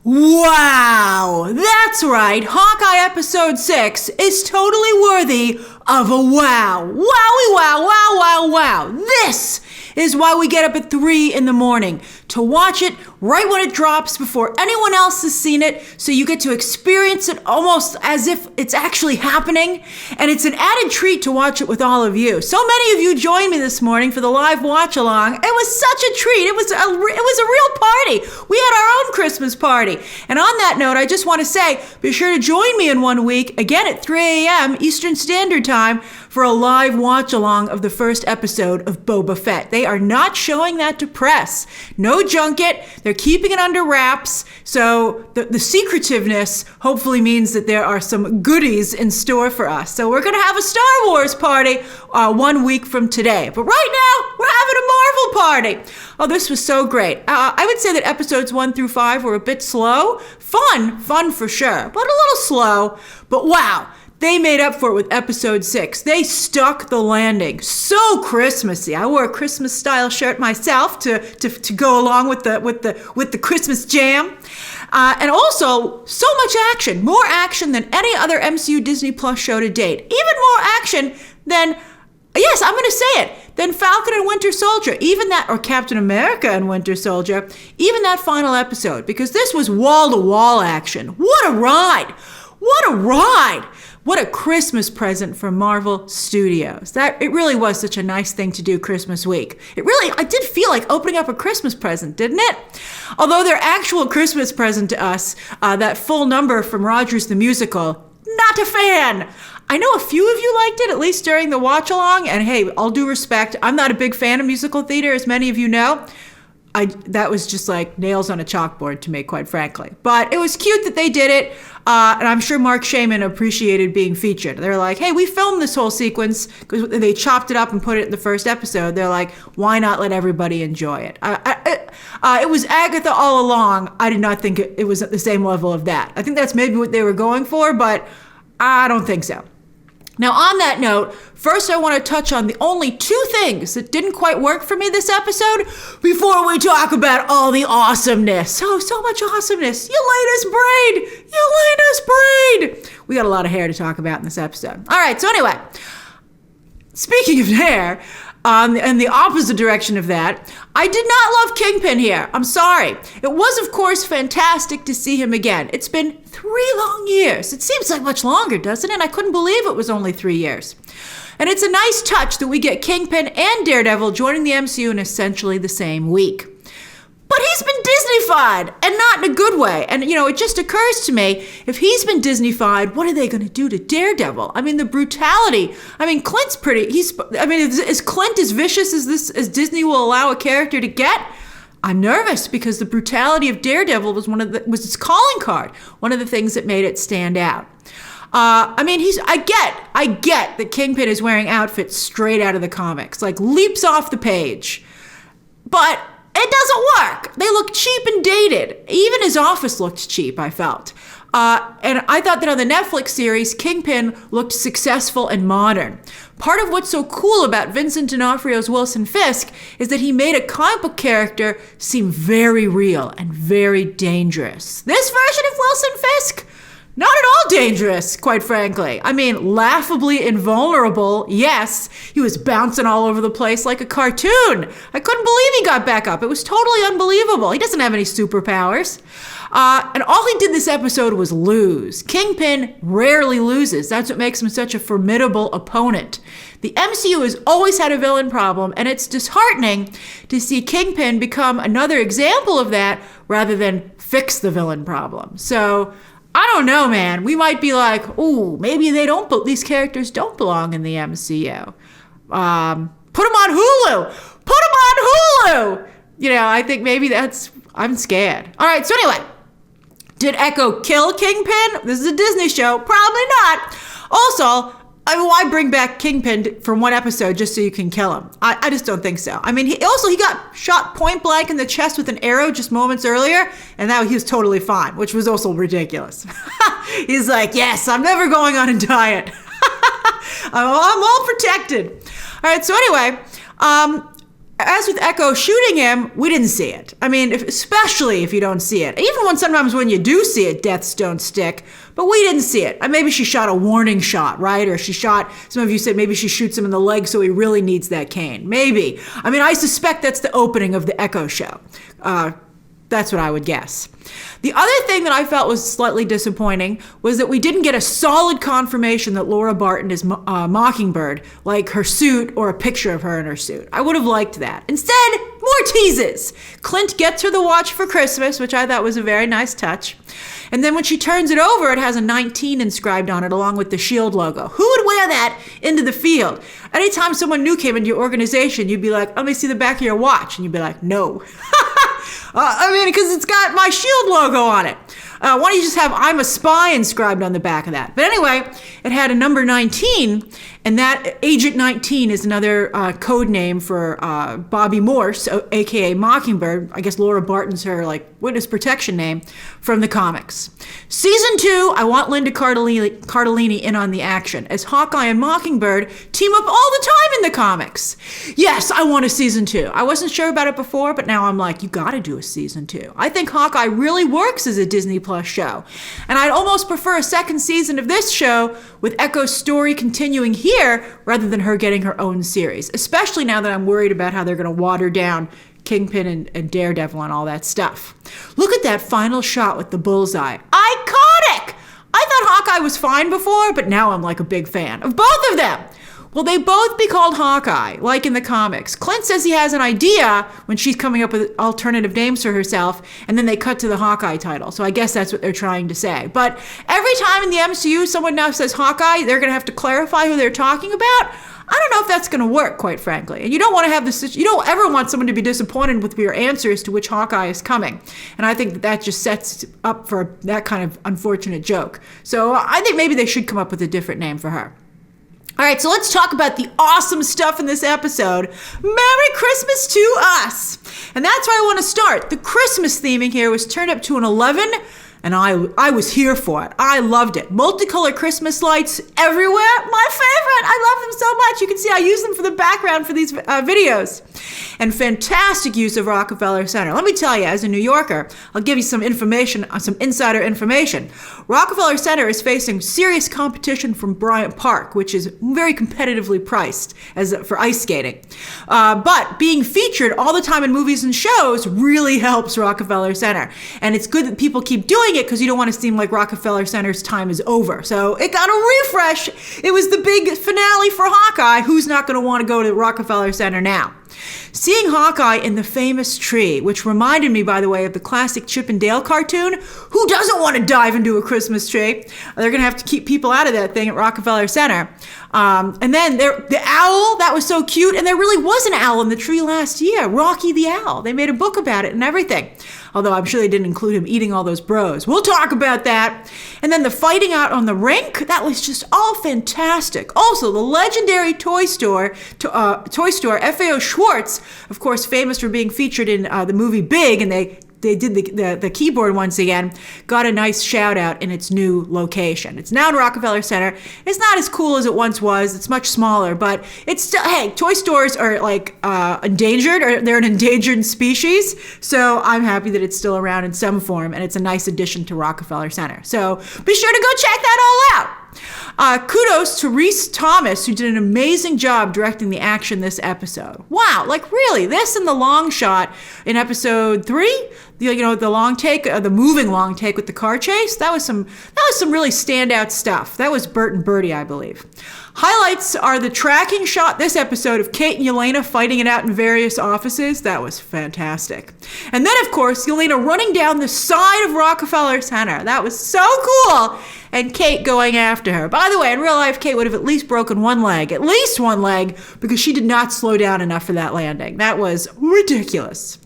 Wow, that's right. Hawkeye episode 6 is totally worthy of a wow. Wowie, wow, wow, wow, wow. This is why we get up at 3 in the morning to watch it right when it drops before anyone else has seen it, so you get to experience it almost as if it's actually happening. And it's an added treat to watch it with all of you. So many of you joined me this morning for the live watch along. It was such a treat. It was a real party. We had our own Christmas party. And on that note, I just want to say, be sure to join me in 1 week, again at 3 a.m. Eastern Standard Time, for a live watch along of the first episode of Boba Fett. They are not showing that to press. No junket. They're keeping it under wraps. So the secretiveness hopefully means that there are some goodies in store for us. So we're going to have a Star Wars party 1 week from today. But right now, we're having a Marvel party. Oh, this was so great. I would say that episodes 1 through 5 were a bit slow. Fun for sure, but a little slow. But wow. They made up for it with episode 6. They stuck the landing. So Christmassy. I wore a Christmas style shirt myself to go along with the Christmas jam. And also so much action. More action than any other MCU Disney Plus show to date. Even more action than, yes, I'm going to say it, than Falcon and Winter Soldier. Even that, or Captain America and Winter Soldier. Even that final episode. Because this was wall-to-wall action. What a ride. What a ride. What a Christmas present from Marvel Studios. It really was such a nice thing to do Christmas week. I did feel like opening up a Christmas present, didn't it? Although their actual Christmas present to us, that full number from Rogers the Musical, not a fan. I know a few of you liked it, at least during the watch along, and hey, all due respect, I'm not a big fan of musical theater, as many of you know. That was just like nails on a chalkboard to me, quite frankly. But it was cute that they did it, and I'm sure Mark Shaman appreciated being featured. They're like, hey, we filmed this whole sequence because they chopped it up and put it in the first episode. They're like, why not let everybody enjoy it? It was Agatha all along. I did not think it was at the same level of that. I think that's maybe what they were going for, but I don't think so. Now, on that note, first I want to touch on the only 2 things that didn't quite work for me this episode before we talk about all the awesomeness. So much awesomeness. Yelena's braid! Yelena's braid! We got a lot of hair to talk about in this episode. All right, so anyway, speaking of hair, in the opposite direction of that, I did not love Kingpin here. I'm sorry. It was, of course, fantastic to see him again. It's been 3 long years. It seems like much longer, doesn't it? I couldn't believe it was only 3 years. And it's a nice touch that we get Kingpin and Daredevil joining the MCU in essentially the same week. But he's been Disneyfied, and not in a good way. And, it just occurs to me, if he's been Disneyfied, what are they going to do to Daredevil? I mean, the brutality. I mean, Clint's is Clint as vicious as Disney will allow a character to get? I'm nervous because the brutality of Daredevil was was its calling card, one of the things that made it stand out. I get that Kingpin is wearing outfits straight out of the comics, like leaps off the page. But it doesn't work. They look cheap and dated. Even his office looked cheap, I felt. And I thought that on the Netflix series, Kingpin looked successful and modern. Part of what's so cool about Vincent D'Onofrio's Wilson Fisk is that he made a comic book character seem very real and very dangerous. This version of Wilson Fisk? Not at all dangerous, quite frankly. I mean, laughably invulnerable, yes. He was bouncing all over the place like a cartoon. I couldn't believe he got back up. It was totally unbelievable. He doesn't have any superpowers. And all he did this episode was lose. Kingpin rarely loses. That's what makes him such a formidable opponent. The MCU has always had a villain problem, and it's disheartening to see Kingpin become another example of that rather than fix the villain problem. So I don't know, man. We might be like, ooh, maybe these characters don't belong in the MCU. Put them on Hulu. Put them on Hulu. I think maybe I'm scared. All right, so anyway, did Echo kill Kingpin? This is a Disney show. Probably not. Also, why bring back Kingpin for 1 episode just so you can kill him? I just don't think so. I mean, he got shot point blank in the chest with an arrow just moments earlier, and now he was totally fine, which was also ridiculous. He's like, yes, I'm never going on a diet. I'm all protected. All right, so anyway, as with Echo shooting him, we didn't see it. I mean, especially if you don't see it. Even sometimes when you do see it, deaths don't stick. But we didn't see it. Maybe she shot a warning shot, right? Or some of you said maybe she shoots him in the leg so he really needs that cane. Maybe. I mean, I suspect that's the opening of the Echo show. That's what I would guess. The other thing that I felt was slightly disappointing was that we didn't get a solid confirmation that Laura Barton is Mockingbird, like her suit or a picture of her in her suit. I would have liked that. Instead, more teases. Clint gets her the watch for Christmas, which I thought was a very nice touch. And then when she turns it over, it has a 19 inscribed on it along with the SHIELD logo. Who would wear that into the field? Anytime someone new came into your organization, you'd be like, let me see the back of your watch. And you'd be like, no. Because it's got my SHIELD logo on it. Why don't you just have I'm a spy inscribed on the back of that? But anyway, it had a number 19, and that Agent 19 is another code name for Bobby Morse, a.k.a. Mockingbird. I guess Laura Barton's her witness protection name from the comics. Season 2, I want Linda Cardellini in on the action, as Hawkeye and Mockingbird team up all the time in the comics. Yes, I want a season 2. I wasn't sure about it before, but now I'm like, you gotta do a season 2. I think Hawkeye really works as a Disney Plus show. And I'd almost prefer a second season of this show with Echo's story continuing here rather than her getting her own series, especially now that I'm worried about how they're going to water down Kingpin and Daredevil and all that stuff. Look at that final shot with the bullseye. Iconic! I thought Hawkeye was fine before, but now I'm like a big fan of both of them. Will they both be called Hawkeye, like in the comics? Clint says he has an idea when she's coming up with alternative names for herself, and then they cut to the Hawkeye title. So I guess that's what they're trying to say. But every time in the MCU someone now says Hawkeye, they're going to have to clarify who they're talking about. I don't know if that's going to work, quite frankly. And you don't want to have this, you don't ever want someone to be disappointed with your answers to which Hawkeye is coming. And I think that just sets up for that kind of unfortunate joke. So I think maybe they should come up with a different name for her. All right, so let's talk about the awesome stuff in this episode. Merry Christmas to us. And that's where I want to start. The Christmas theming here was turned up to an 11, and I was here for it. I loved it. Multicolored Christmas lights everywhere. My favorite. I love them so much. You can see I use them for the background for these videos. And fantastic use of Rockefeller Center. Let me tell you, as a New Yorker, I'll give you some information, some insider information. Rockefeller Center is facing serious competition from Bryant Park, which is very competitively priced for ice skating. But being featured all the time in movies and shows really helps Rockefeller Center. And it's good that people keep doing it because you don't want to seem like Rockefeller Center's time is over. So it got a refresh. It was the big finale for Hawkeye. Who's not going to want to go to Rockefeller Center now? Seeing Hawkeye in the famous tree, which reminded me, by the way, of the classic Chip and Dale cartoon. Who doesn't want to dive into a Christmas tree? They're going to have to keep people out of that thing at Rockefeller Center. And then the owl, that was so cute. And there really was an owl in the tree last year, Rocky the Owl. They made a book about it and everything. Although I'm sure they didn't include him eating all those bros. We'll talk about that. And then the fighting out on the rink, that was just all fantastic. Also, the legendary toy store, FAO Schwartz, of course, famous for being featured in the movie Big, and they did the keyboard once again, got a nice shout out in its new location. It's now in Rockefeller Center. It's not as cool as it once was. It's much smaller, but it's still, hey, toy stores are like endangered, or they're an endangered species. So I'm happy that it's still around in some form, and it's a nice addition to Rockefeller Center. So be sure to go check that all out. Kudos to Rhys Thomas, who did an amazing job directing the action this episode. Wow, like really, this and the long shot in episode 3, the long take, the moving long take with the car chase, that was some really standout stuff. That was Bert and Bertie, I believe. Highlights are the tracking shot this episode of Kate and Yelena fighting it out in various offices. That was fantastic. And then, of course, Yelena running down the side of Rockefeller Center. That was so cool. And Kate going after her. By the way, in real life, Kate would have at least broken one leg, because she did not slow down enough for that landing. That was ridiculous.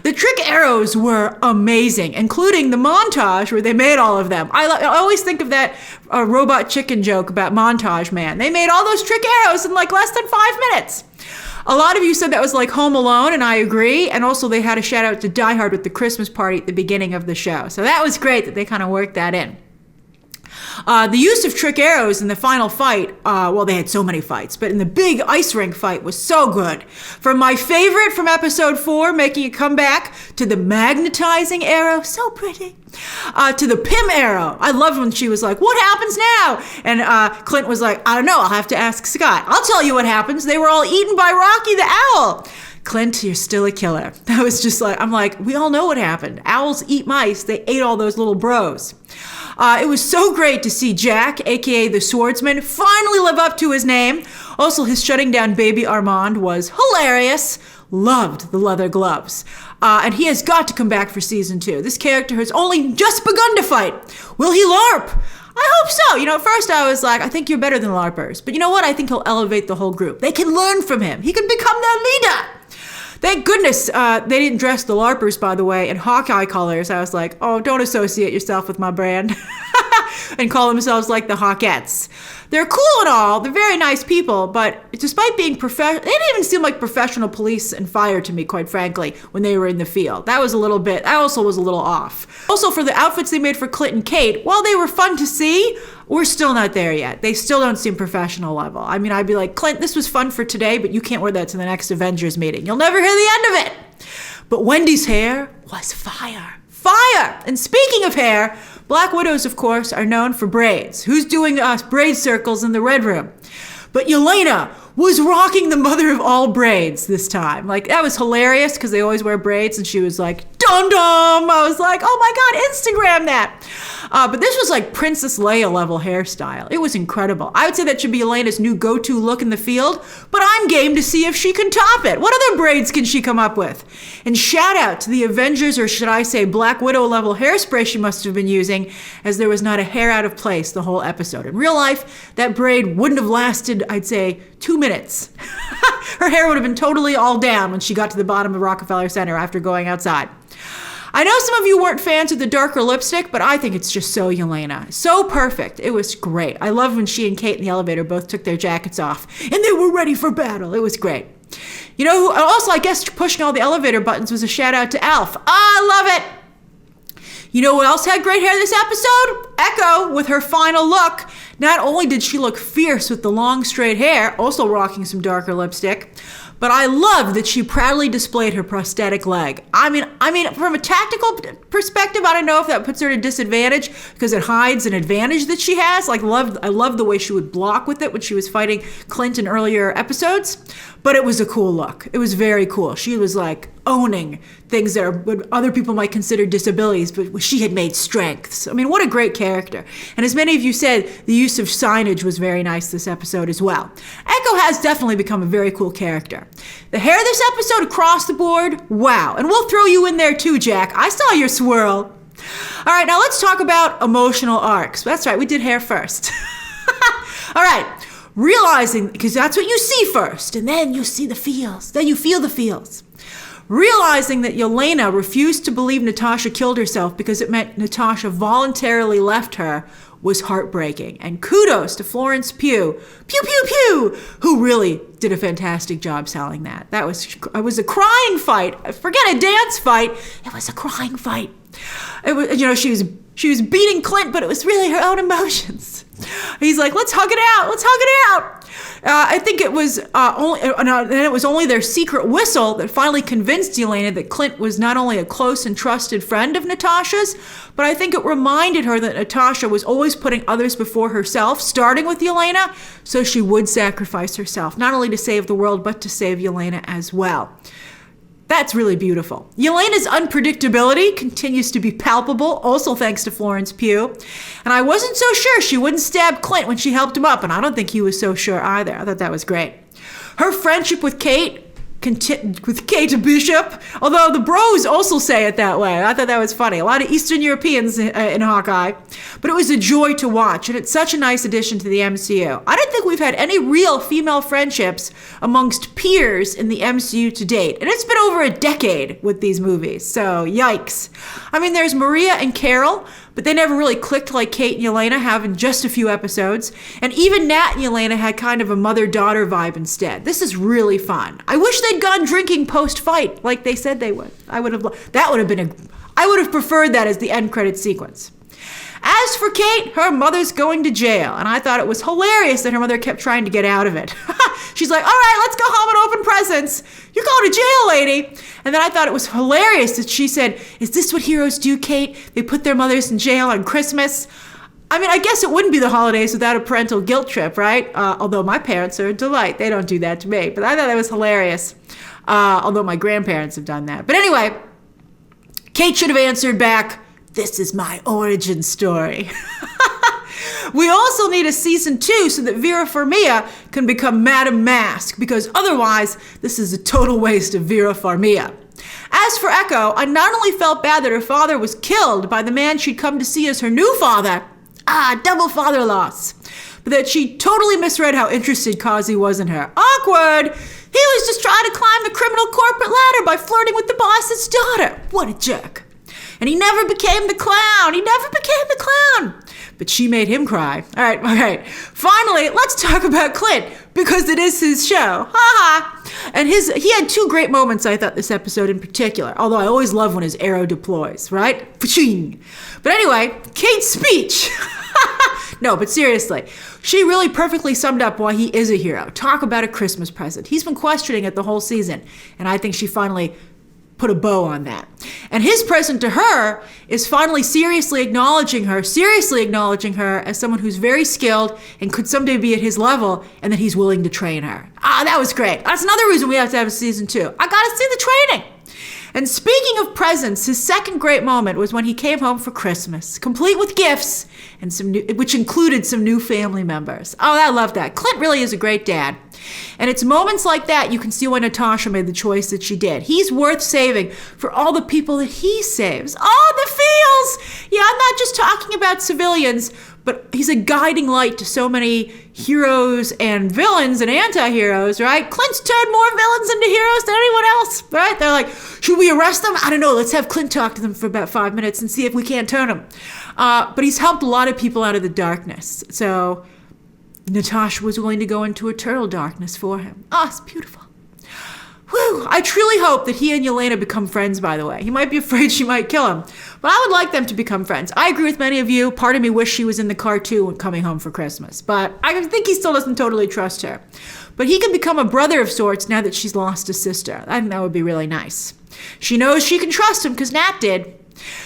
The trick arrows were amazing, including the montage where they made all of them. I always think of that Robot Chicken joke about Montage Man. They made all those trick arrows in like less than 5 minutes. A lot of you said that was like Home Alone, and I agree. And also they had a shout out to Die Hard with the Christmas party at the beginning of the show. So that was great that they kind of worked that in. The use of trick arrows in the final fight, well, they had so many fights, but in the big ice rink fight was so good. From my favorite from episode 4, making a comeback, to the magnetizing arrow, so pretty, to the Pym arrow. I loved when she was like, what happens now? And Clint was like, I don't know, I'll have to ask Scott. I'll tell you what happens. They were all eaten by Rocky the owl. Clint, you're still a killer. That was just like, I'm like, we all know what happened. Owls eat mice. They ate all those little bros. It was so great to see Jack, aka the swordsman, finally live up to his name. Also, his shutting down baby Armand was hilarious. Loved the leather gloves. And he has got to come back for season 2. This character has only just begun to fight. Will he LARP? I hope so. You know, at first I was like, I think you're better than LARPers. But you know what? I think he'll elevate the whole group. They can learn from him. He can become their leader. Thank goodness they didn't dress the LARPers, by the way, in Hawkeye colors. I was like, oh, don't associate yourself with my brand. And call themselves like the Hawkettes. They're cool and all. They're very nice people, but despite being they didn't even seem like professional police and fire to me, quite frankly, when they were in the field. That also was a little off. Also, for the outfits they made for Clint and Kate, while they were fun to see, we're still not there yet. They still don't seem professional level. I mean, I'd be like, Clint, this was fun for today, but you can't wear that to the next Avengers meeting. You'll never hear the end of it. But Wendy's hair was fire. Fire! And speaking of hair, Black Widows, of course, are known for braids. Who's doing braid circles in the Red Room? But Yelena was rocking the mother of all braids this time. Like, that was hilarious because they always wear braids, and she was like, dum-dum! I was like, oh my God, Instagram that! But this was like Princess Leia level hairstyle. It was incredible. I would say that should be Yelena's new go-to look in the field, but I'm game to see if she can top it. What other braids can she come up with? And shout out to the Avengers, or should I say Black Widow level hairspray she must have been using, as there was not a hair out of place the whole episode. In real life, that braid wouldn't have lasted, I'd say, 2 minutes. Her hair would have been totally all down when she got to the bottom of Rockefeller Center after going outside. I know some of you weren't fans of the darker lipstick, but I think it's just so Yelena. So perfect. It was great. I love when she and Kate in the elevator both took their jackets off and they were ready for battle. It was great. You know, also, I guess pushing all the elevator buttons was a shout out to Alf. I love it. You know who else had great hair this episode? Echo with her final look. Not only did she look fierce with the long straight hair, also rocking some darker lipstick, but I love that she proudly displayed her prosthetic leg. I mean, from a tactical perspective, I don't know if that puts her at a disadvantage because it hides an advantage that she has. Like, I love the way she would block with it when she was fighting Clint in earlier episodes. But it was a cool look. It was very cool. She was like owning things that are what other people might consider disabilities, but she had made strengths. I mean, what a great character. And as many of you said, the use of signage was very nice this episode as well. Echo has definitely become a very cool character. The hair this episode across the board, wow. And we'll throw you in there too, Jack. I saw your swirl. All right, now let's talk about emotional arcs. That's right, we did hair first. All right. Realizing, because that's what you see first, and then you see the feels, then you feel the feels. Realizing that Yelena refused to believe Natasha killed herself because it meant Natasha voluntarily left her was heartbreaking. And kudos to Florence Pugh, who really did a fantastic job selling that. It was a crying fight. Forget a dance fight. It was a crying fight. It was, you know, she was beating Clint, but it was really her own emotions. He's like, let's hug it out. Let's hug it out. I think it was only their secret whistle that finally convinced Yelena that Clint was not only a close and trusted friend of Natasha's, but I think it reminded her that Natasha was always putting others before herself, starting with Yelena, so she would sacrifice herself, not only to save the world, but to save Yelena as well. That's really beautiful. Yelena's unpredictability continues to be palpable, also thanks to Florence Pugh. And I wasn't so sure she wouldn't stab Clint when she helped him up, and I don't think he was so sure either. I thought that was great. Her friendship with Kate Bishop, although the bros also say it that way. I thought that was funny. A lot of Eastern Europeans in Hawkeye. But it was a joy to watch, and it's such a nice addition to the MCU. I don't think we've had any real female friendships amongst peers in the MCU to date. And it's been over a decade with these movies, so yikes. I mean, there's Maria and Carol, but they never really clicked like Kate and Yelena have in just a few episodes. And even Nat and Yelena had kind of a mother-daughter vibe instead. This is really fun. I wish they'd gone drinking post-fight like they said they would. I would have preferred that as the end credit sequence. As for Kate, her mother's going to jail, and I thought it was hilarious that her mother kept trying to get out of it. She's like, all right, let's go home and open presents. You're going to jail, lady. And then I thought it was hilarious that she said, is this what heroes do, Kate? They put their mothers in jail on Christmas? I mean, I guess it wouldn't be the holidays without a parental guilt trip, right? Although my parents are a delight. They don't do that to me. But I thought that was hilarious. Although my grandparents have done that. But anyway, Kate should have answered back, this is my origin story. We also need a season 2 so that Vera Farmiga can become Madame Mask, because otherwise this is a total waste of Vera Farmiga. As for Echo, I not only felt bad that her father was killed by the man she'd come to see as her new father, double father loss, but that she totally misread how interested Kazi was in her. Awkward! He was just trying to climb the criminal corporate ladder by flirting with the boss's daughter. What a jerk. And he never became the clown. But she made him cry. All right. Finally, let's talk about Clint, because it is his show. Ha ha. And he had 2 great moments, I thought, this episode in particular. Although I always love when his arrow deploys, right? But anyway, Kate's speech. No, but seriously, she really perfectly summed up why he is a hero. Talk about a Christmas present. He's been questioning it the whole season. And I think she finally put a bow on that. And his present to her is finally seriously acknowledging her as someone who's very skilled and could someday be at his level, and that he's willing to train her. That was great. That's another reason we have to have a season 2. I gotta see the training. And speaking of presents, his second great moment was when he came home for Christmas, complete with gifts, and which included some new family members. Oh, I love that. Clint really is a great dad. And it's moments like that you can see why Natasha made the choice that she did. He's worth saving for all the people that he saves. Oh, the feels! Yeah, I'm not just talking about civilians, but he's a guiding light to so many heroes and villains and anti-heroes, right? Clint's turned more villains into heroes than anyone else, right? They're like, should we arrest them? I don't know. Let's have Clint talk to them for about 5 minutes and see if we can't turn them. But he's helped a lot of people out of the darkness. So Natasha was willing to go into eternal darkness for him. It's beautiful. Whew, I truly hope that he and Yelena become friends, by the way. He might be afraid she might kill him, but I would like them to become friends. I agree with many of you. Part of me wished she was in the car too when coming home for Christmas, but I think he still doesn't totally trust her. But he can become a brother of sorts now that she's lost a sister. I think that would be really nice. She knows she can trust him because Nat did.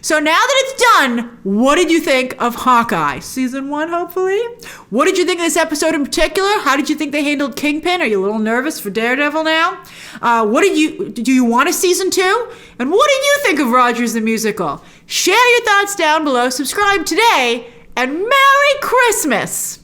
So now that it's done, what did you think of Hawkeye? Season 1, hopefully? What did you think of this episode in particular? How did you think they handled Kingpin? Are you a little nervous for Daredevil now? Do you want a season 2? And what did you think of Rogers the Musical? Share your thoughts down below, subscribe today, and Merry Christmas!